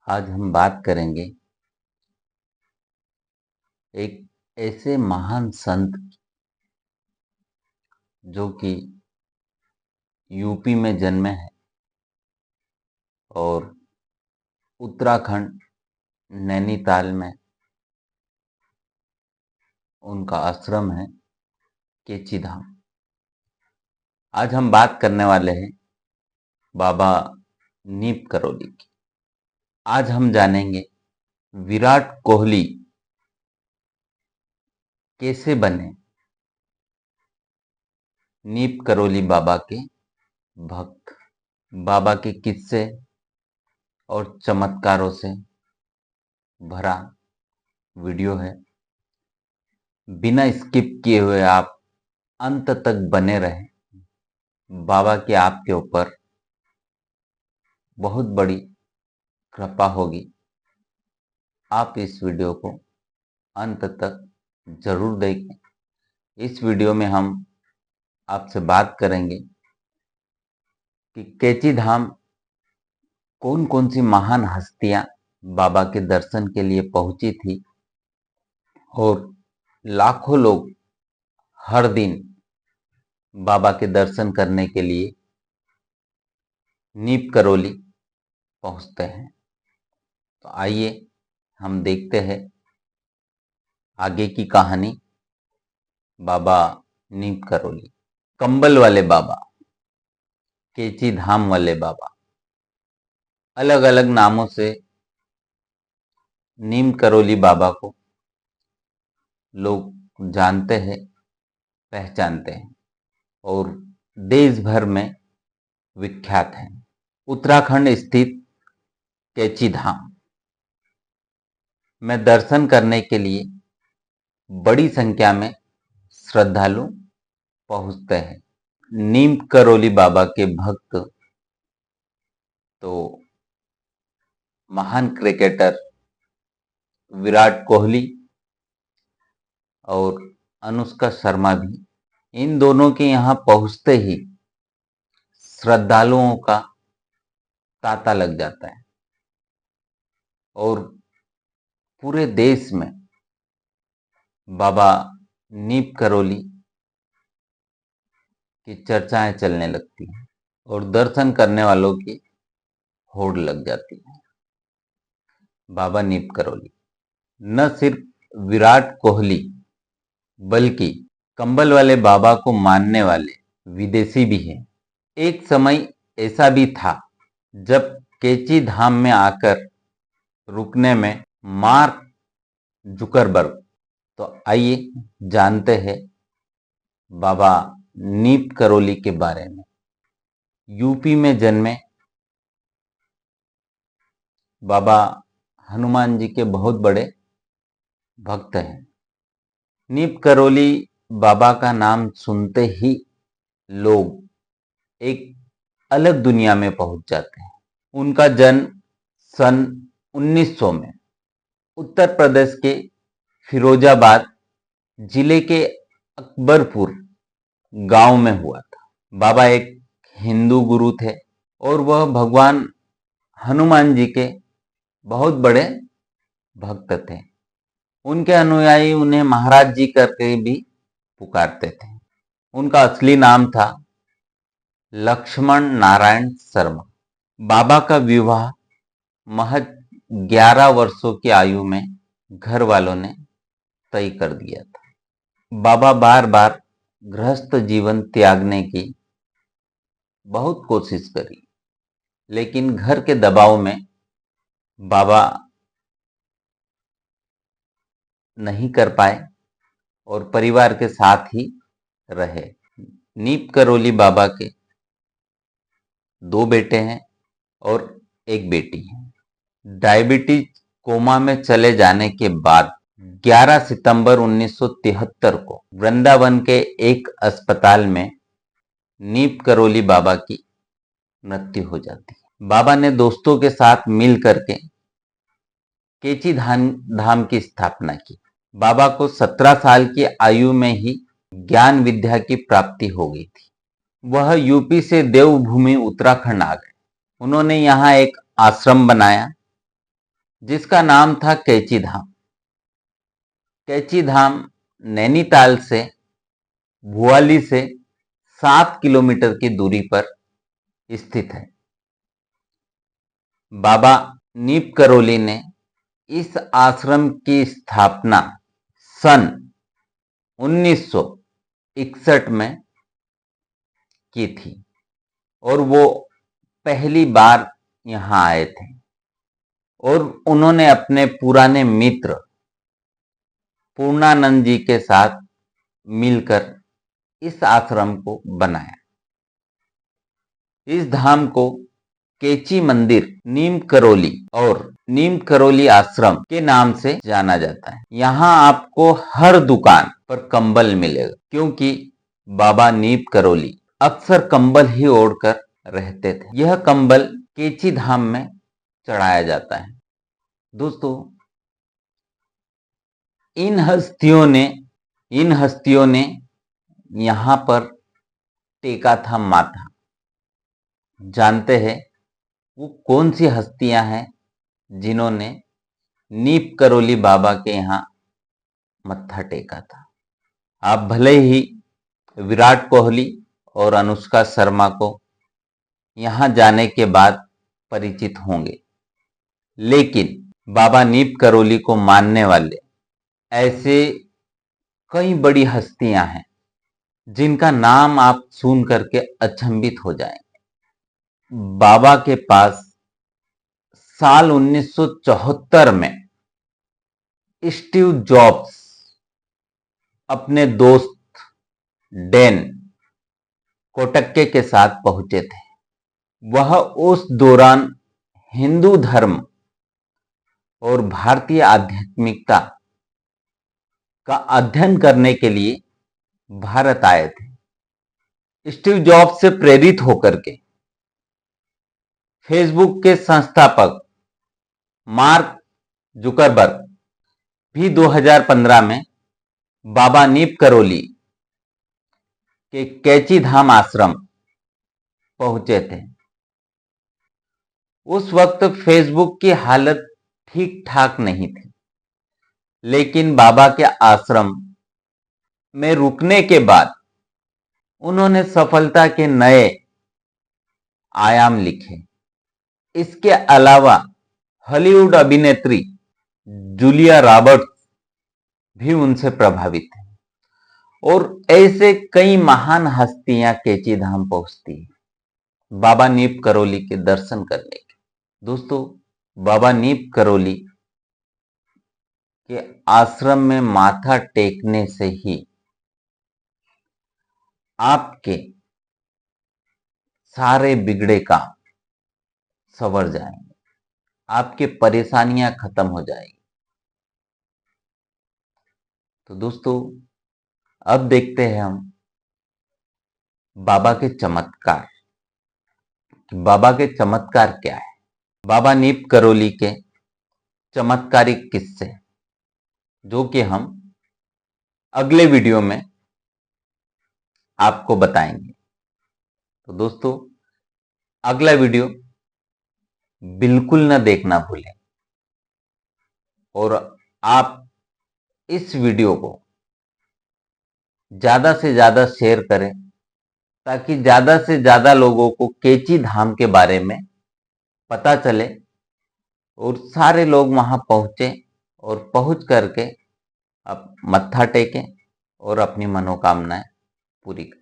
आज हम बात करेंगे एक ऐसे महान संत जो कि यूपी में जन्मे हैं और उत्तराखंड नैनीताल में उनका आश्रम है केची धाम। आज हम बात करने वाले हैं बाबा नीप करोली की। आज हम जानेंगे विराट कोहली कैसे बने नीप करोली बाबा के भक्त। बाबा के किस्से और चमत्कारों से भरा वीडियो है। बिना स्किप किए हुए आप अंत तक बने रहें। बाबा की आपके ऊपर बहुत बड़ी कृपा होगी। आप इस वीडियो को अंत तक जरूर देखें। इस वीडियो में हम आपसे बात करेंगे कि केची धाम कौन कौन सी महान हस्तियां बाबा के दर्शन के लिए पहुंची थी और लाखों लोग हर दिन बाबा के दर्शन करने के लिए नीप करोली पहुंचते हैं। तो आइए हम देखते हैं आगे की कहानी। बाबा नीप करोली, कंबल वाले बाबा, केची धाम वाले बाबा, अलग अलग नामों से नीम करोली बाबा को लोग जानते हैं, पहचानते हैं और देश भर में विख्यात हैं। उत्तराखंड स्थित केची धाम में दर्शन करने के लिए बड़ी संख्या में श्रद्धालु पहुंचते हैं। नीम करोली बाबा के भक्त तो महान क्रिकेटर विराट कोहली और अनुष्का शर्मा भी। इन दोनों के यहाँ पहुंचते ही श्रद्धालुओं का तांता लग जाता है और पूरे देश में बाबा नीप करोली की चर्चाएं चलने लगती हैं और दर्शन करने वालों की होड़ लग जाती है। बाबा नीप करोली न सिर्फ विराट कोहली बल्कि कंबल वाले बाबा को मानने वाले विदेशी भी हैं। एक समय ऐसा भी था जब केची धाम में आकर रुकने में मार्क जुकरबर्ग। तो आइए जानते हैं बाबा नीप करोली के बारे में। यूपी में जन्मे बाबा हनुमान जी के बहुत बड़े भक्त हैं। नीप करोली बाबा का नाम सुनते ही लोग एक अलग दुनिया में पहुंच जाते हैं। उनका जन्म सन 1900 में उत्तर प्रदेश के फिरोजाबाद जिले के अकबरपुर गांव में हुआ था। बाबा एक हिंदू गुरु थे और वह भगवान हनुमान जी के बहुत बड़े भक्त थे। उनके अनुयायी उन्हें महाराज जी करके भी पुकारते थे। उनका असली नाम था लक्ष्मण नारायण शर्मा। बाबा का विवाह महज 11 वर्षों की आयु में घर वालों ने तय कर दिया था। बाबा बार बार गृहस्थ जीवन त्यागने की बहुत कोशिश करी, लेकिन घर के दबाव में बाबा नहीं कर पाए और परिवार के साथ ही रहे। नीप करोली बाबा के 2 बेटे हैं और 1 बेटी है। डायबिटीज कोमा में चले जाने के बाद 11 सितंबर 1973 को वृंदावन के एक अस्पताल में नीप करोली बाबा की मृत्यु हो जाती है। बाबा ने दोस्तों के साथ मिल करके केची धाम की स्थापना की। बाबा को 17 साल की आयु में ही ज्ञान विद्या की प्राप्ति हो गई थी। वह यूपी से देवभूमि उत्तराखंड आ गए। उन्होंने यहाँ एक आश्रम बनाया जिसका नाम था कैची धाम। कैची धाम नैनीताल से, भुआली से 7 किलोमीटर की दूरी पर स्थित है। बाबा नीप करोली ने इस आश्रम की स्थापना सन 1961 में की थी और वो पहली बार यहाँ आए थे और उन्होंने अपने पुराने मित्र पूर्णानंद जी के साथ मिलकर इस आश्रम को बनाया। इस धाम को केची मंदिर, नीम करोली और नीम करोली आश्रम के नाम से जाना जाता है। यहाँ आपको हर दुकान पर कंबल मिलेगा, क्योंकि बाबा नीम करोली अक्सर कंबल ही ओढ़कर रहते थे। यह कंबल केची धाम में चढ़ाया जाता है। दोस्तों, इन हस्तियों ने यहाँ पर टेका था माथा। जानते हैं वो कौन सी हस्तियां हैं जिन्होंने नीप करोली बाबा के यहाँ मत्था टेका था? आप भले ही विराट कोहली और अनुष्का शर्मा को यहाँ जाने के बाद परिचित होंगे, लेकिन बाबा नीप करोली को मानने वाले ऐसे कई बड़ी हस्तियां हैं जिनका नाम आप सुन करके अचंभित हो जाएंगे। बाबा के पास साल 1974 में स्टीव जॉब्स अपने दोस्त डैन कोटक्के के साथ पहुंचे थे। वह उस दौरान हिंदू धर्म और भारतीय आध्यात्मिकता का अध्ययन करने के लिए भारत आए थे। स्टीव जॉब्स से प्रेरित होकर के फेसबुक के संस्थापक मार्क जुकरबर्ग भी 2015 में बाबा नीप करोली के कैची धाम आश्रम पहुंचे थे। उस वक्त फेसबुक की हालत ठीक ठाक नहीं थी, लेकिन बाबा के आश्रम में रुकने के बाद उन्होंने सफलता के नए आयाम लिखे। इसके अलावा हॉलीवुड अभिनेत्री जूलिया रॉबर्ट्स भी उनसे प्रभावित हैं और ऐसे कई महान हस्तियां कैची धाम पहुंचती हैं बाबा नीप करोली के दर्शन करने के। दोस्तों, बाबा नीप करोली के आश्रम में माथा टेकने से ही आपके सारे बिगड़े काम संवर जाएंगे, आपकी परेशानियां खत्म हो जाएगी। तो दोस्तों, अब देखते हैं हम बाबा के चमत्कार। बाबा के चमत्कार क्या है? बाबा नीप करोली के चमत्कारिक किस्से, जो कि हम अगले वीडियो में आपको बताएंगे। तो दोस्तों, अगला वीडियो बिल्कुल न देखना भूलें और आप इस वीडियो को ज्यादा से ज्यादा शेयर करें, ताकि ज्यादा से ज्यादा लोगों को कैची धाम के बारे में पता चले और सारे लोग वहां पहुंचे और पहुंच करके अब मत्था टेकें और अपनी मनोकामनाएं पूरी करें।